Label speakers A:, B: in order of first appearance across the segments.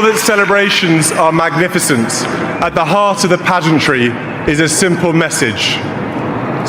A: that celebrations are magnificent, at the heart of the pageantry is a simple message: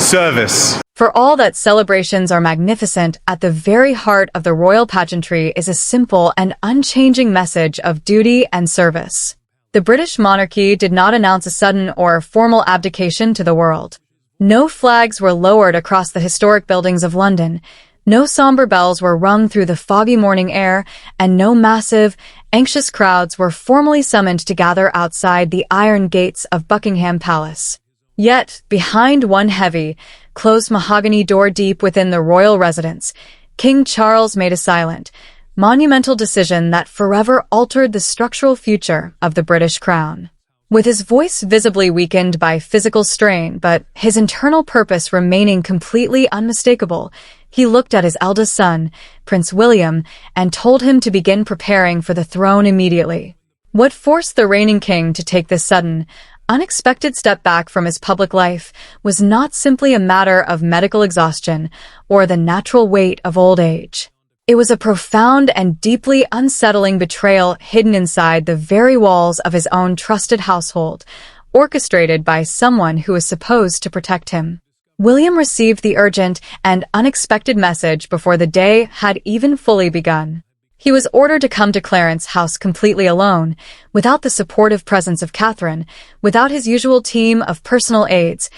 A: service.
B: For all that celebrations are magnificent, at the very heart of the royal pageantry is a simple and unchanging message of duty and service. The British monarchy did not announce a sudden or formal abdication to the world. No flags were lowered across the historic buildings of London, no somber bells were rung through the foggy morning air, and no massive, anxious crowds were formally summoned to gather outside the iron gates of Buckingham Palace. Yet, behind one heavy, closed mahogany door deep within the royal residence, King Charles made a silent, monumental decision that forever altered the structural future of the British crown. With his voice visibly weakened by physical strain, but his internal purpose remaining completely unmistakable, he looked at his eldest son, Prince William, and told him to begin preparing for the throne immediately. What forced the reigning king to take this sudden, unexpected step back from his public life was not simply a matter of medical exhaustion or the natural weight of old age. It was a profound and deeply unsettling betrayal hidden inside the very walls of his own trusted household, orchestrated by someone who was supposed to protect him. William received the urgent and unexpected message before the day had even fully begun. He was ordered to come to Clarence House completely alone, without the supportive presence of Catherine, without his usual team of personal aides,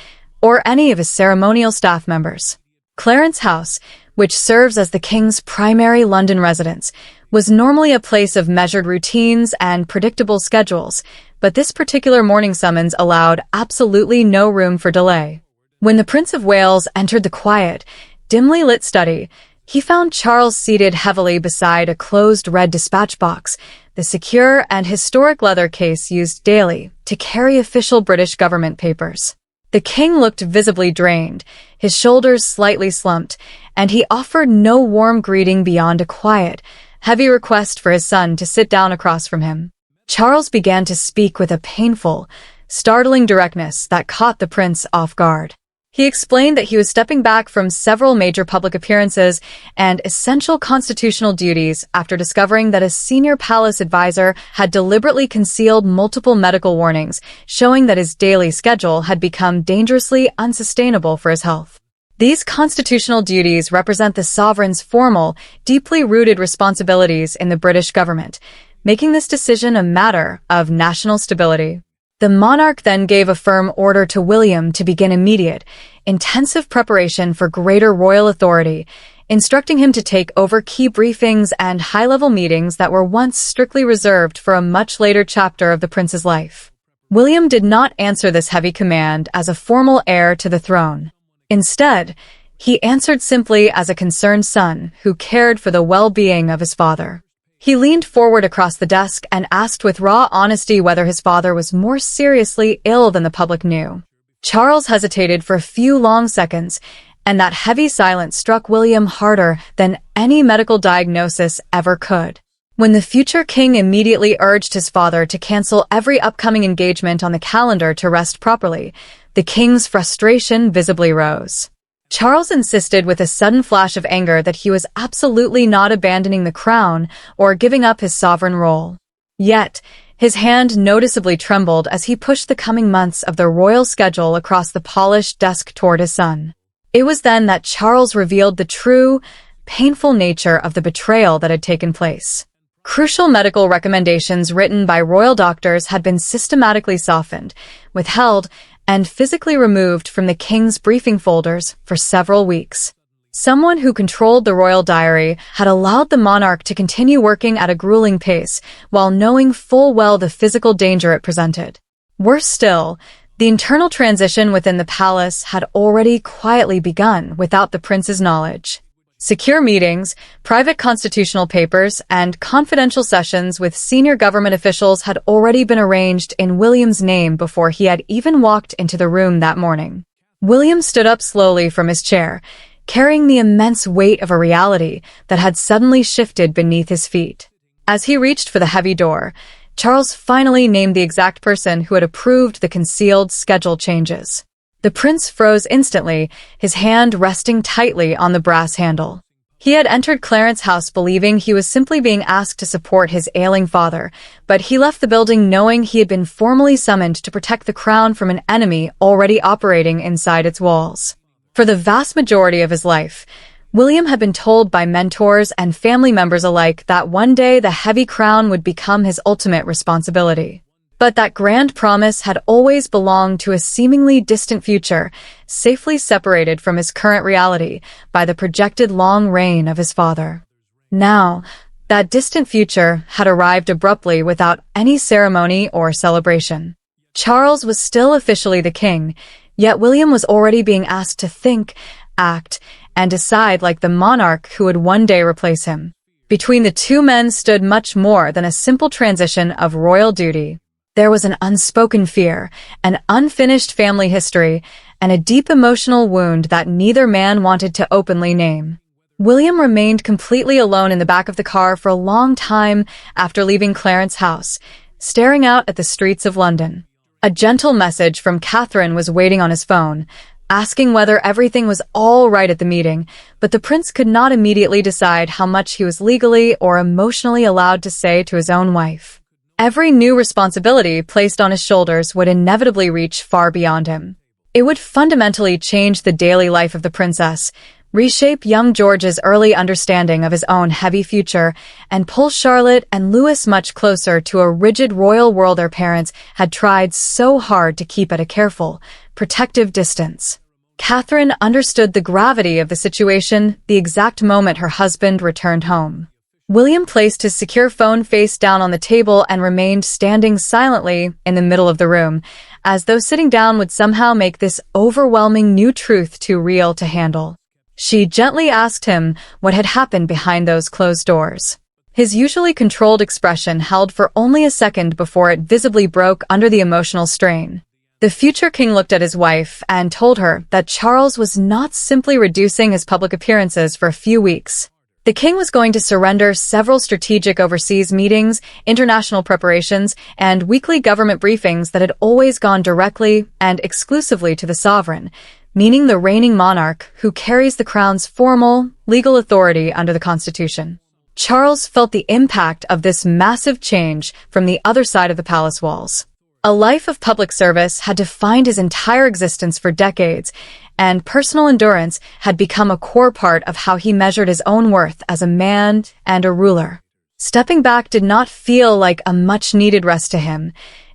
B: or any of his ceremonial staff members. Clarence House, which serves as the king's primary London residence, was normally a place of measured routines and predictable schedules, but this particular morning summons allowed absolutely no room for delay. When the Prince of Wales entered the quiet, dimly lit study, he found Charles seated heavily beside a closed red dispatch box, the secure and historic leather case used daily to carry official British government papers. The king looked visibly drained, his shoulders slightly slumped, and he offered no warm greeting beyond a quiet, heavy request for his son to sit down across from him. Charles began to speak with a painful, startling directness that caught the prince off guard. He explained that he was stepping back from several major public appearances and essential constitutional duties after discovering that a senior palace advisor had deliberately concealed multiple medical warnings, showing that his daily schedule had become dangerously unsustainable for his health. These constitutional duties represent the sovereign's formal, deeply rooted responsibilities in the British government, making this decision a matter of national stability. The monarch then gave a firm order to William to begin immediate, intensive preparation for greater royal authority, instructing him to take over key briefings and high-level meetings that were once strictly reserved for a much later chapter of the prince's life. William did not answer this heavy command as a formal heir to the throne. Instead, he answered simply as a concerned son who cared for the well-being of his father. He leaned forward across the desk and asked with raw honesty whether his father was more seriously ill than the public knew. Charles hesitated for a few long seconds, and that heavy silence struck William harder than any medical diagnosis ever could. When the future king immediately urged his father to cancel every upcoming engagement on the calendar to rest properly, the king's frustration visibly rose. Charles insisted with a sudden flash of anger that he was absolutely not abandoning the crown or giving up his sovereign role. Yet, his hand noticeably trembled as he pushed the coming months of the royal schedule across the polished desk toward his son. It was then that Charles revealed the true, painful nature of the betrayal that had taken place. Crucial medical recommendations written by royal doctors had been systematically softened, withheld, and physically removed from the king's briefing folders for several weeks. Someone who controlled the royal diary had allowed the monarch to continue working at a grueling pace while knowing full well the physical danger it presented. Worse still, the internal transition within the palace had already quietly begun without the prince's knowledge. Secure meetings, private constitutional papers, and confidential sessions with senior government officials had already been arranged in William's name before he had even walked into the room that morning. William stood up slowly from his chair, carrying the immense weight of a reality that had suddenly shifted beneath his feet. As he reached for the heavy door, Charles finally named the exact person who had approved the concealed schedule changes. The prince froze instantly, his hand resting tightly on the brass handle. He had entered Clarence House believing he was simply being asked to support his ailing father, but he left the building knowing he had been formally summoned to protect the crown from an enemy already operating inside its walls. For the vast majority of his life, William had been told by mentors and family members alike that one day the heavy crown would become his ultimate responsibility. But that grand promise had always belonged to a seemingly distant future, safely separated from his current reality by the projected long reign of his father. Now, that distant future had arrived abruptly without any ceremony or celebration. Charles was still officially the king, yet William was already being asked to think, act, and decide like the monarch who would one day replace him. Between the two men stood much more than a simple transition of royal duty. There was an unspoken fear, an unfinished family history, and a deep emotional wound that neither man wanted to openly name. William remained completely alone in the back of the car for a long time after leaving Clarence House, staring out at the streets of London. A gentle message from Catherine was waiting on his phone, asking whether everything was all right at the meeting, but the prince could not immediately decide how much he was legally or emotionally allowed to say to his own wife. Every new responsibility placed on his shoulders would inevitably reach far beyond him. It would fundamentally change the daily life of the princess, reshape young George's early understanding of his own heavy future, and pull Charlotte and Louis much closer to a rigid royal world their parents had tried so hard to keep at a careful, protective distance. Catherine understood the gravity of the situation the exact moment her husband returned home. William placed his secure phone face down on the table and remained standing silently in the middle of the room, as though sitting down would somehow make this overwhelming new truth too real to handle. She gently asked him what had happened behind those closed doors. His usually controlled expression held for only a second before it visibly broke under the emotional strain. The future king looked at his wife and told her that Charles was not simply reducing his public appearances for a few weeks. The king was going to surrender several strategic overseas meetings, international preparations, and weekly government briefings that had always gone directly and exclusively to the sovereign, meaning the reigning monarch who carries the crown's formal, legal authority under the Constitution. Charles felt the impact of this massive change from the other side of the palace walls. A life of public service had defined his entire existence for decades, and personal endurance had become a core part of how he measured his own worth as a man and a ruler. Stepping back did not feel like a much-needed rest to him.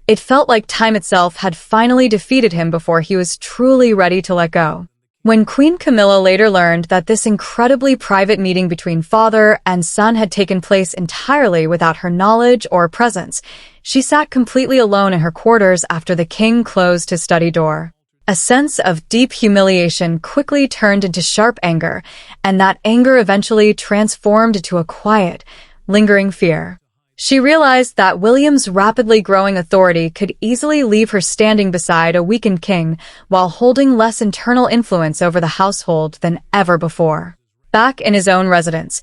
B: It felt like time itself had finally defeated him before he was truly ready to let go. When Queen Camilla later learned that this incredibly private meeting between father and son had taken place entirely without her knowledge or presence, she sat completely alone in her quarters after the king closed his study door. A sense of deep humiliation quickly turned into sharp anger, and that anger eventually transformed into a quiet, lingering fear. She realized that William's rapidly growing authority could easily leave her standing beside a weakened king while holding less internal influence over the household than ever before. Back in his own residence,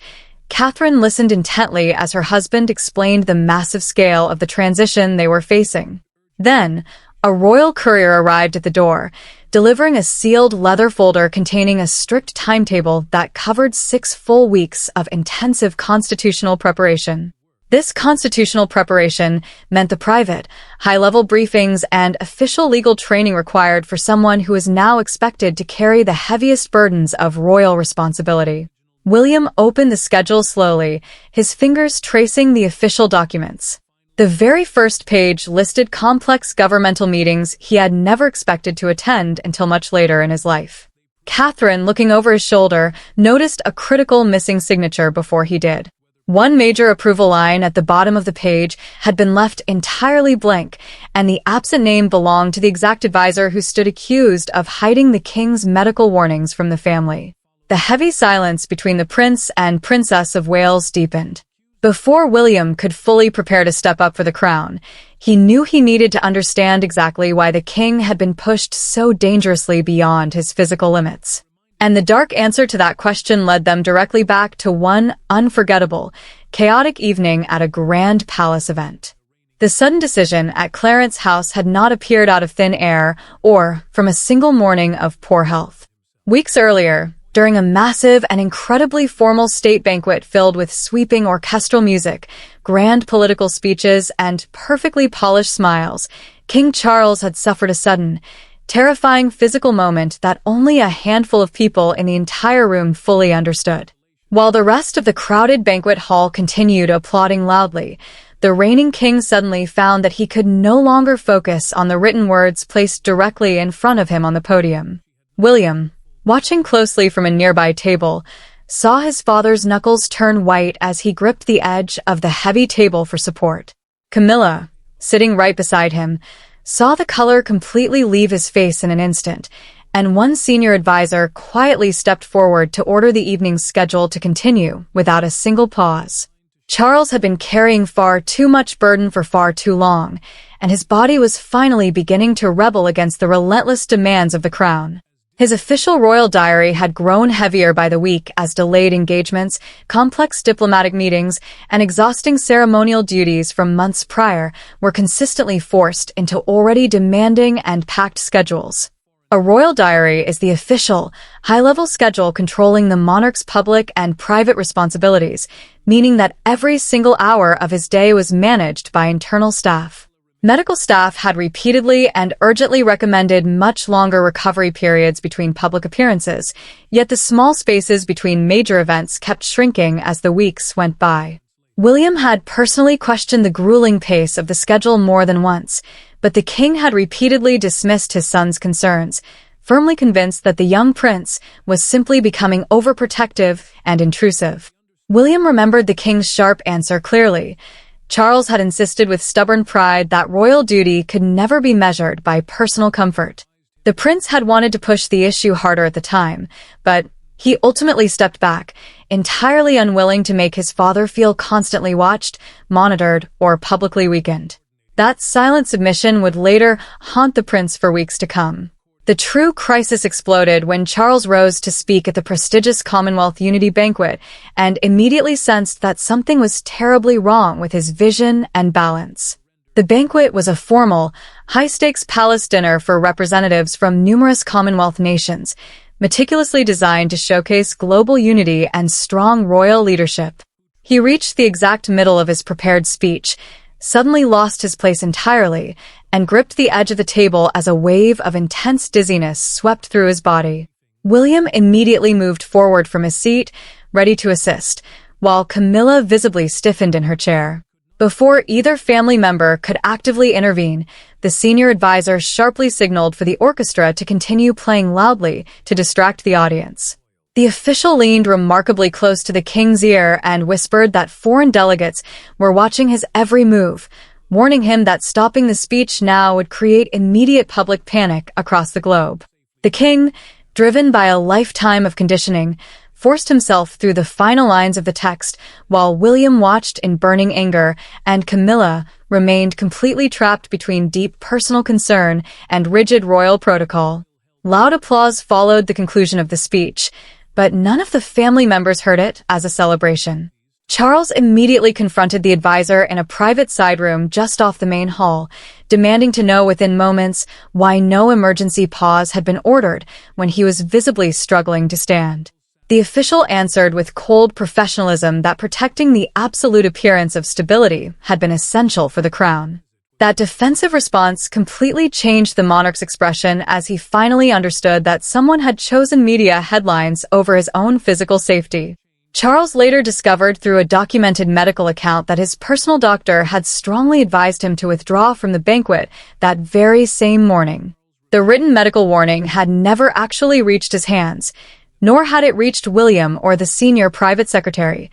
B: Catherine listened intently as her husband explained the massive scale of the transition they were facing. Then, a royal courier arrived at the door, delivering a sealed leather folder containing a strict timetable that covered 6 full weeks of intensive constitutional preparation. This constitutional preparation meant the private, high-level briefings and official legal training required for someone who is now expected to carry the heaviest burdens of royal responsibility. William opened the schedule slowly, his fingers tracing the official documents. The very first page listed complex governmental meetings he had never expected to attend until much later in his life. Catherine, looking over his shoulder, noticed a critical missing signature before he did. One major approval line at the bottom of the page had been left entirely blank, and the absent name belonged to the exact advisor who stood accused of hiding the king's medical warnings from the family. The heavy silence between the Prince and Princess of Wales deepened. Before William could fully prepare to step up for the crown, he knew he needed to understand exactly why the king had been pushed so dangerously beyond his physical limits. And the dark answer to that question led them directly back to one unforgettable, chaotic evening at a grand palace event. The sudden decision at Clarence House had not appeared out of thin air or from a single morning of poor health. Weeks earlier, During a massive and incredibly formal state banquet filled with sweeping orchestral music, grand political speeches, and perfectly polished smiles, King Charles had suffered a sudden, terrifying physical moment that only a handful of people in the entire room fully understood. While the rest of the crowded banquet hall continued applauding loudly, the reigning king suddenly found that he could no longer focus on the written words placed directly in front of him on the podium. William, watching closely from a nearby table, saw his father's knuckles turn white as he gripped the edge of the heavy table for support. Camilla, sitting right beside him, saw the color completely leave his face in an instant, and one senior advisor quietly stepped forward to order the evening's schedule to continue without a single pause. Charles had been carrying far too much burden for far too long, and his body was finally beginning to rebel against the relentless demands of the crown. His official royal diary had grown heavier by the week as delayed engagements, complex diplomatic meetings, and exhausting ceremonial duties from months prior were consistently forced into already demanding and packed schedules. A royal diary is the official, high-level schedule controlling the monarch's public and private responsibilities, meaning that every single hour of his day was managed by internal staff. Medical staff had repeatedly and urgently recommended much longer recovery periods between public appearances, yet the small spaces between major events kept shrinking as the weeks went by. William had personally questioned the grueling pace of the schedule more than once, but the king had repeatedly dismissed his son's concerns, firmly convinced that the young prince was simply becoming overprotective and intrusive. William remembered the king's sharp answer clearly. Charles had insisted with stubborn pride that royal duty could never be measured by personal comfort. The prince had wanted to push the issue harder at the time, but he ultimately stepped back, entirely unwilling to make his father feel constantly watched, monitored, or publicly weakened. That silent submission would later haunt the prince for weeks to come. The true crisis exploded when Charles rose to speak at the prestigious Commonwealth Unity Banquet and immediately sensed that something was terribly wrong with his vision and balance. The banquet was a formal, high-stakes palace dinner for representatives from numerous Commonwealth nations, meticulously designed to showcase global unity and strong royal leadership. He reached the exact middle of his prepared speech, suddenly lost his place entirely, and gripped the edge of the table as a wave of intense dizziness swept through his body. William immediately moved forward from his seat, ready to assist, while Camilla visibly stiffened in her chair. Before either family member could actively intervene, the senior advisor sharply signaled for the orchestra to continue playing loudly to distract the audience. The official leaned remarkably close to the king's ear and whispered that foreign delegates were watching his every move, warning him that stopping the speech now would create immediate public panic across the globe. The king, driven by a lifetime of conditioning, forced himself through the final lines of the text, while William watched in burning anger and Camilla remained completely trapped between deep personal concern and rigid royal protocol. Loud applause followed the conclusion of the speech, but none of the family members heard it as a celebration. Charles immediately confronted the advisor in a private side room just off the main hall, demanding to know within moments why no emergency pause had been ordered when he was visibly struggling to stand. The official answered with cold professionalism that protecting the absolute appearance of stability had been essential for the crown. That defensive response completely changed the monarch's expression as he finally understood that someone had chosen media headlines over his own physical safety. Charles later discovered through a documented medical account that his personal doctor had strongly advised him to withdraw from the banquet that very same morning. The written medical warning had never actually reached his hands, nor had it reached William or the senior private secretary,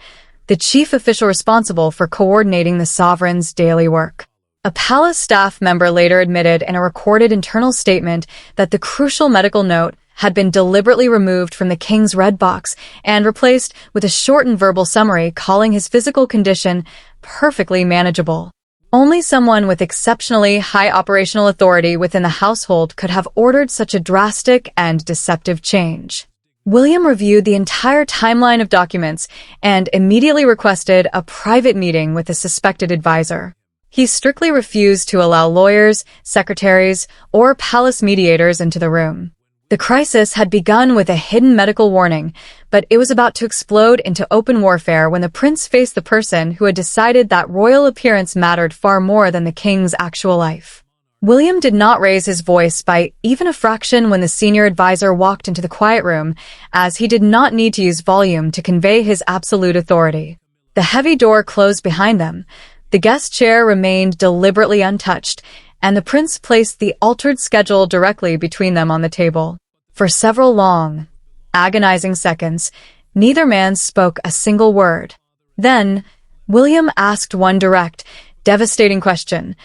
B: the chief official responsible for coordinating the sovereign's daily work. A palace staff member later admitted in a recorded internal statement that the crucial medical note had been deliberately removed from the king's red box and replaced with a shortened verbal summary calling his physical condition perfectly manageable. Only someone with exceptionally high operational authority within the household could have ordered such a drastic and deceptive change. William reviewed the entire timeline of documents and immediately requested a private meeting with the suspected advisor. He strictly refused to allow lawyers, secretaries, or palace mediators into the room. The crisis had begun with a hidden medical warning, but it was about to explode into open warfare when the prince faced the person who had decided that royal appearance mattered far more than the king's actual life. William did not raise his voice by even a fraction when the senior advisor walked into the quiet room, as he did not need to use volume to convey his absolute authority. The heavy door closed behind them, the guest chair remained deliberately untouched, and the prince placed the altered schedule directly between them on the table. For several long, agonizing seconds, neither man spoke a single word. Then, William asked one direct, devastating question.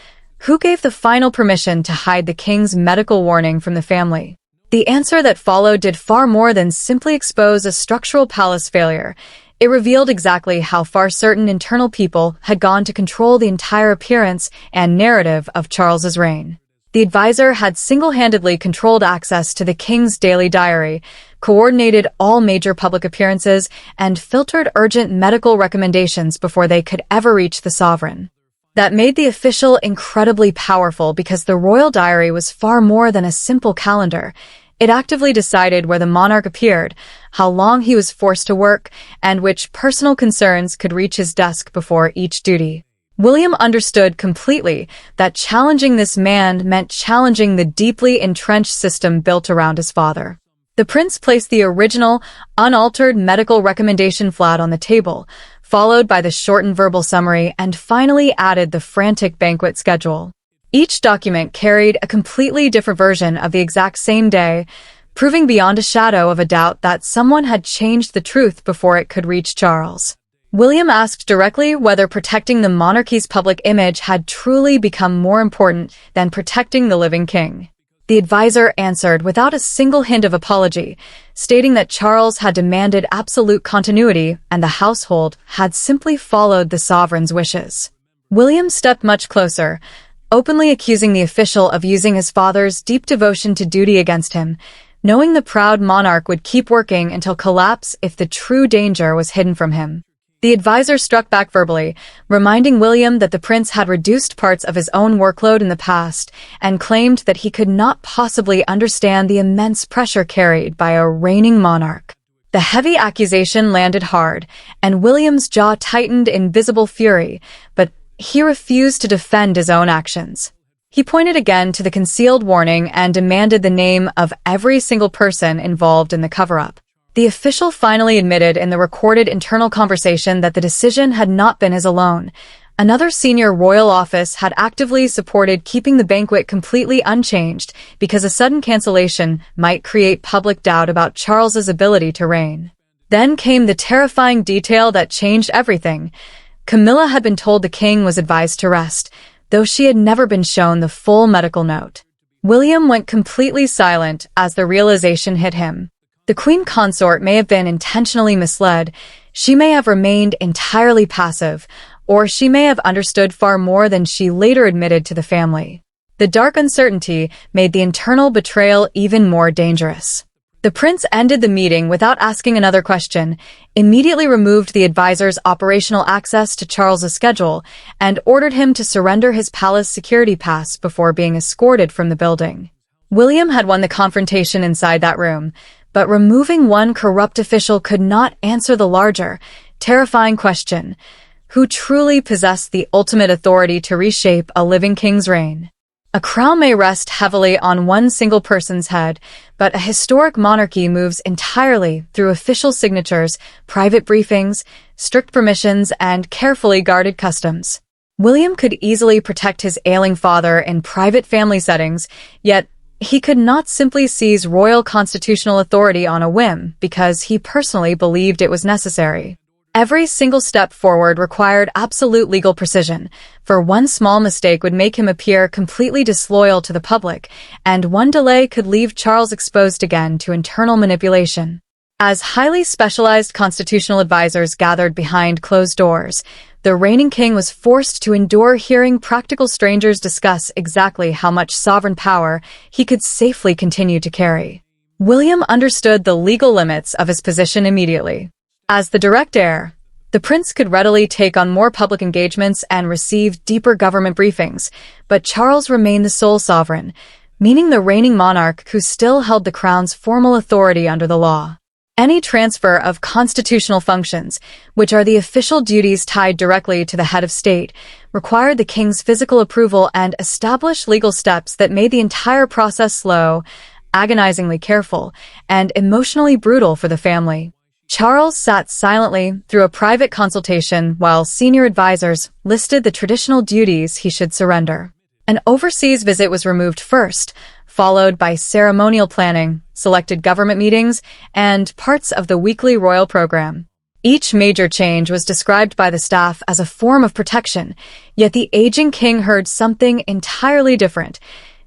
B: Who gave the final permission to hide the king's medical warning from the family? The answer that followed did far more than simply expose a structural palace failure. It revealed exactly how far certain internal people had gone to control the entire appearance and narrative of Charles's reign. The advisor had single-handedly controlled access to the king's daily diary, coordinated all major public appearances, and filtered urgent medical recommendations before they could ever reach the sovereign. That made the official incredibly powerful because the royal diary was far more than a simple calendar. It actively decided where the monarch appeared, how long he was forced to work, and which personal concerns could reach his desk before each duty. William understood completely that challenging this man meant challenging the deeply entrenched system built around his father. The prince placed the original, unaltered medical recommendation flat on the table, followed by the shortened verbal summary, and finally added the frantic banquet schedule. Each document carried a completely different version of the exact same day, proving beyond a shadow of a doubt that someone had changed the truth before it could reach Charles. William asked directly whether protecting the monarchy's public image had truly become more important than protecting the living king. The advisor answered without a single hint of apology, stating that Charles had demanded absolute continuity and the household had simply followed the sovereign's wishes. William stepped much closer, openly accusing the official of using his father's deep devotion to duty against him, knowing the proud monarch would keep working until collapse if the true danger was hidden from him. The advisor struck back verbally, reminding William that the prince had reduced parts of his own workload in the past and claimed that he could not possibly understand the immense pressure carried by a reigning monarch. The heavy accusation landed hard, and William's jaw tightened in visible fury, but he refused to defend his own actions. He pointed again to the concealed warning and demanded the name of every single person involved in the cover-up. The official finally admitted in the recorded internal conversation that the decision had not been his alone. Another senior royal office had actively supported keeping the banquet completely unchanged because a sudden cancellation might create public doubt about Charles's ability to reign. Then came the terrifying detail that changed everything. Camilla had been told the king was advised to rest, though she had never been shown the full medical note. William went completely silent as the realization hit him. The queen consort may have been intentionally misled, she may have remained entirely passive, or she may have understood far more than she later admitted to the family. The dark uncertainty made the internal betrayal even more dangerous. The prince ended the meeting without asking another question, immediately removed the advisor's operational access to Charles's schedule, and ordered him to surrender his palace security pass before being escorted from the building. William had won the confrontation inside that room, but removing one corrupt official could not answer the larger, terrifying question: who truly possessed the ultimate authority to reshape a living king's reign? A crown may rest heavily on one single person's head, but a historic monarchy moves entirely through official signatures, private briefings, strict permissions, and carefully guarded customs. William could easily protect his ailing father in private family settings, yet he could not simply seize royal constitutional authority on a whim because he personally believed it was necessary. Every single step forward required absolute legal precision, for one small mistake would make him appear completely disloyal to the public, and one delay could leave Charles exposed again to internal manipulation. As highly specialized constitutional advisors gathered behind closed doors, the reigning king was forced to endure hearing practical strangers discuss exactly how much sovereign power he could safely continue to carry. William understood the legal limits of his position immediately. As the direct heir, the prince could readily take on more public engagements and receive deeper government briefings, but Charles remained the sole sovereign, meaning the reigning monarch who still held the crown's formal authority under the law. Any transfer of constitutional functions, which are the official duties tied directly to the head of state, required the king's physical approval and established legal steps that made the entire process slow, agonizingly careful, and emotionally brutal for the family. Charles sat silently through a private consultation while senior advisors listed the traditional duties he should surrender. An overseas visit was removed first, followed by ceremonial planning, selected government meetings, and parts of the weekly royal program. Each major change was described by the staff as a form of protection, yet the aging king heard something entirely different.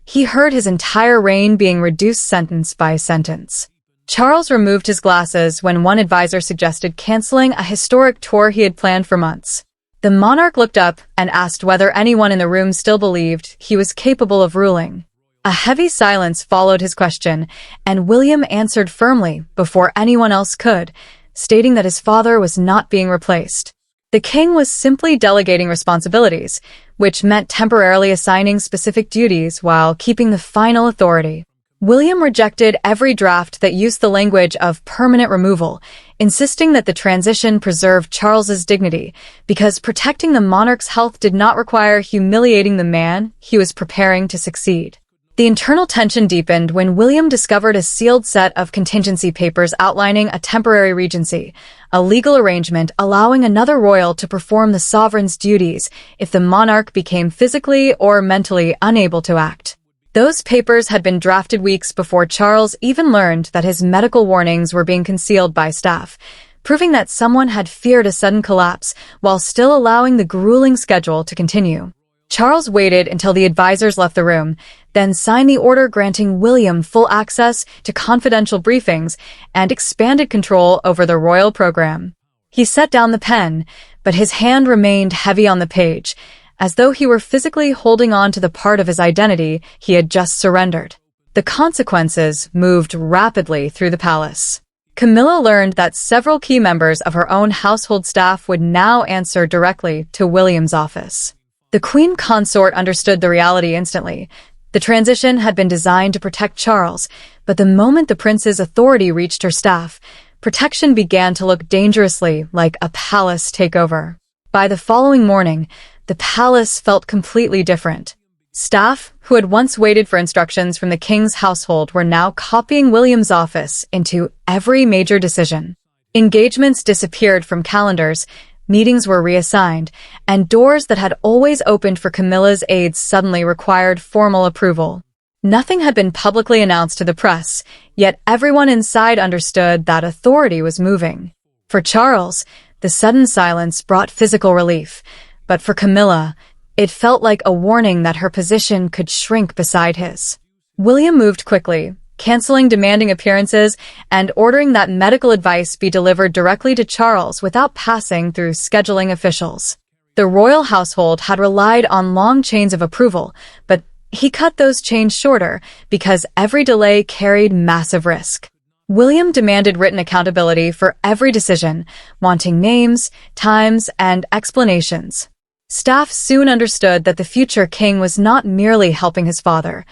B: He heard his entire reign being reduced sentence by sentence. Charles removed his glasses when one advisor suggested canceling a historic tour he had planned for months. The monarch looked up and asked whether anyone in the room still believed he was capable of ruling. A heavy silence followed his question, and William answered firmly before anyone else could, stating that his father was not being replaced. The king was simply delegating responsibilities, which meant temporarily assigning specific duties while keeping the final authority. William rejected every draft that used the language of permanent removal, insisting that the transition preserve Charles's dignity, because protecting the monarch's health did not require humiliating the man he was preparing to succeed. The internal tension deepened when William discovered a sealed set of contingency papers outlining a temporary regency, a legal arrangement allowing another royal to perform the sovereign's duties if the monarch became physically or mentally unable to act. Those papers had been drafted weeks before Charles even learned that his medical warnings were being concealed by staff, proving that someone had feared a sudden collapse while still allowing the grueling schedule to continue. Charles waited until the advisors left the room, then signed the order granting William full access to confidential briefings and expanded control over the royal program. He set down the pen, but his hand remained heavy on the page, as though he were physically holding on to the part of his identity he had just surrendered. The consequences moved rapidly through the palace. Camilla learned that several key members of her own household staff would now answer directly to William's office. The queen consort understood the reality instantly. The transition had been designed to protect Charles, but the moment the prince's authority reached her staff, protection began to look dangerously like a palace takeover. By the following morning, the palace felt completely different. Staff, who had once waited for instructions from the king's household, were now copying William's office into every major decision. Engagements disappeared from calendars, meetings were reassigned, and doors that had always opened for Camilla's aides suddenly required formal approval. Nothing had been publicly announced to the press, yet everyone inside understood that authority was moving. For Charles, the sudden silence brought physical relief, but for Camilla, it felt like a warning that her position could shrink beside his. William moved quickly, canceling demanding appearances and ordering that medical advice be delivered directly to Charles without passing through scheduling officials. The royal household had relied on long chains of approval, but he cut those chains shorter because every delay carried massive risk. William demanded written accountability for every decision, wanting names, times, and explanations. Staff soon understood that the future king was not merely helping his father.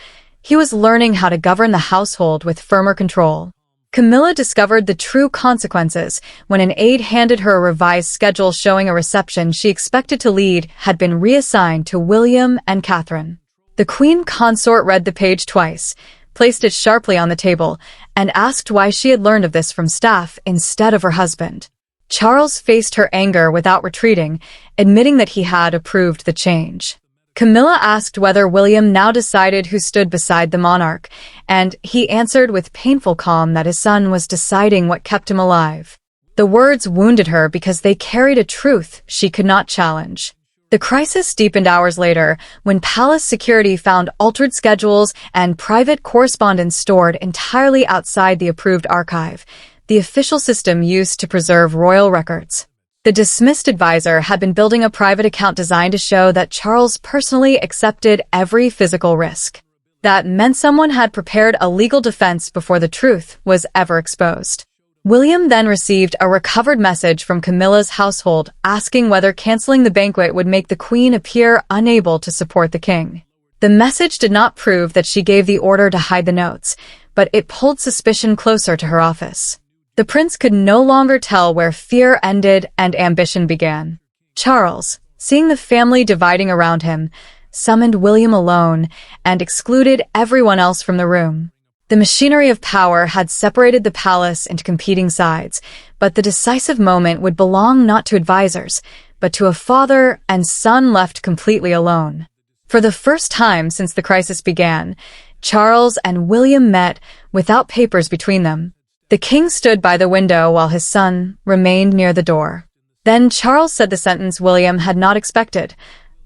B: He was learning how to govern the household with firmer control. Camilla discovered the true consequences when an aide handed her a revised schedule showing a reception she expected to lead had been reassigned to William and Catherine. The queen consort read the page twice, placed it sharply on the table, and asked why she had learned of this from staff instead of her husband. Charles faced her anger without retreating, admitting that he had approved the change. Camilla asked whether William now decided who stood beside the monarch, and he answered with painful calm that his son was deciding what kept him alive. The words wounded her because they carried a truth she could not challenge. The crisis deepened hours later when palace security found altered schedules and private correspondence stored entirely outside the approved archive, the official system used to preserve royal records. The dismissed advisor had been building a private account designed to show that Charles personally accepted every physical risk. That meant someone had prepared a legal defense before the truth was ever exposed. William then received a recovered message from Camilla's household asking whether canceling the banquet would make the queen appear unable to support the king. The message did not prove that she gave the order to hide the notes, but it pulled suspicion closer to her office. The prince could no longer tell where fear ended and ambition began. Charles, seeing the family dividing around him, summoned William alone and excluded everyone else from the room. The machinery of power had separated the palace into competing sides, but the decisive moment would belong not to advisors, but to a father and son left completely alone. For the first time since the crisis began, Charles and William met without papers between them. The king stood by the window while his son remained near the door. Then Charles said the sentence William had not expected.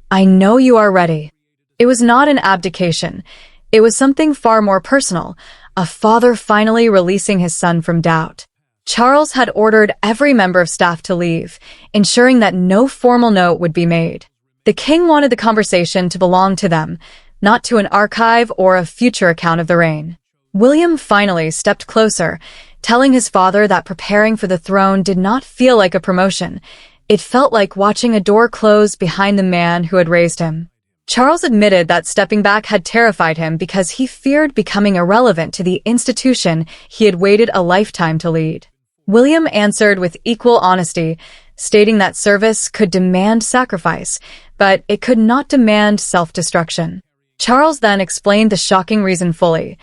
B: "I know you are ready." It was not an abdication. It was something far more personal, a father finally releasing his son from doubt. Charles had ordered every member of staff to leave, ensuring that no formal note would be made. The king wanted the conversation to belong to them, not to an archive or a future account of the reign. William finally stepped closer, telling his father that preparing for the throne did not feel like a promotion. It felt like watching a door close behind the man who had raised him. Charles admitted that stepping back had terrified him because he feared becoming irrelevant to the institution he had waited a lifetime to lead. William answered with equal honesty, stating that service could demand sacrifice, but it could not demand self-destruction. Charles then explained the shocking reason fully.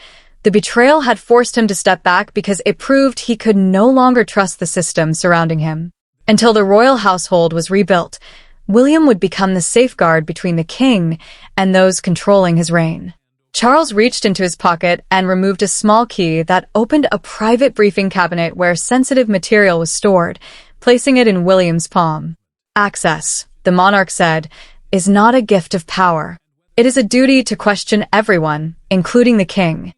B: The betrayal had forced him to step back because it proved he could no longer trust the system surrounding him. Until the royal household was rebuilt, William would become the safeguard between the king and those controlling his reign. Charles reached into his pocket and removed a small key that opened a private briefing cabinet where sensitive material was stored, placing it in William's palm. "Access," the monarch said, "is not a gift of power. It is a duty to question everyone, including the king."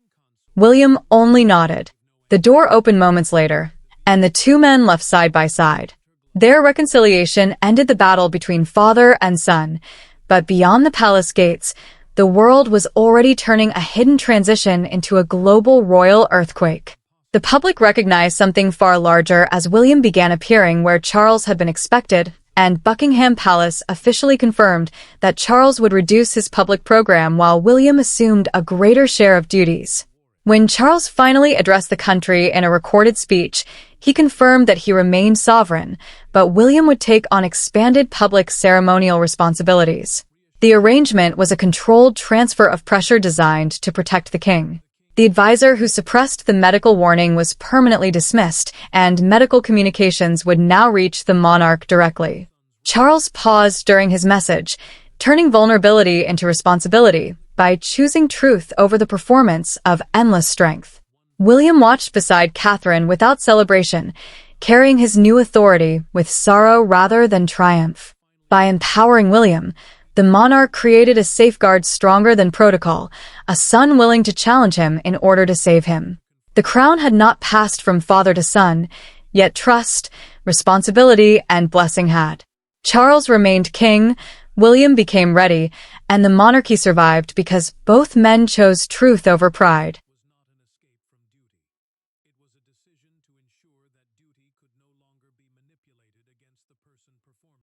B: William only nodded. The door opened moments later, and the two men left side by side. Their reconciliation ended the battle between father and son, but beyond the palace gates, the world was already turning a hidden transition into a global royal earthquake. The public recognized something far larger as William began appearing where Charles had been expected, and Buckingham Palace officially confirmed that Charles would reduce his public program while William assumed a greater share of duties. When Charles finally addressed the country in a recorded speech, he confirmed that he remained sovereign, but William would take on expanded public ceremonial responsibilities. The arrangement was a controlled transfer of pressure designed to protect the king. The advisor who suppressed the medical warning was permanently dismissed, and medical communications would now reach the monarch directly. Charles paused during his message, turning vulnerability into responsibility by choosing truth over the performance of endless strength. William watched beside Catherine without celebration, carrying his new authority with sorrow rather than triumph. By empowering William, the monarch created a safeguard stronger than protocol, a son willing to challenge him in order to save him. The crown had not passed from father to son, yet trust, responsibility, and blessing had. Charles remained king, William became ready, and the monarchy survived because both men chose truth over pride.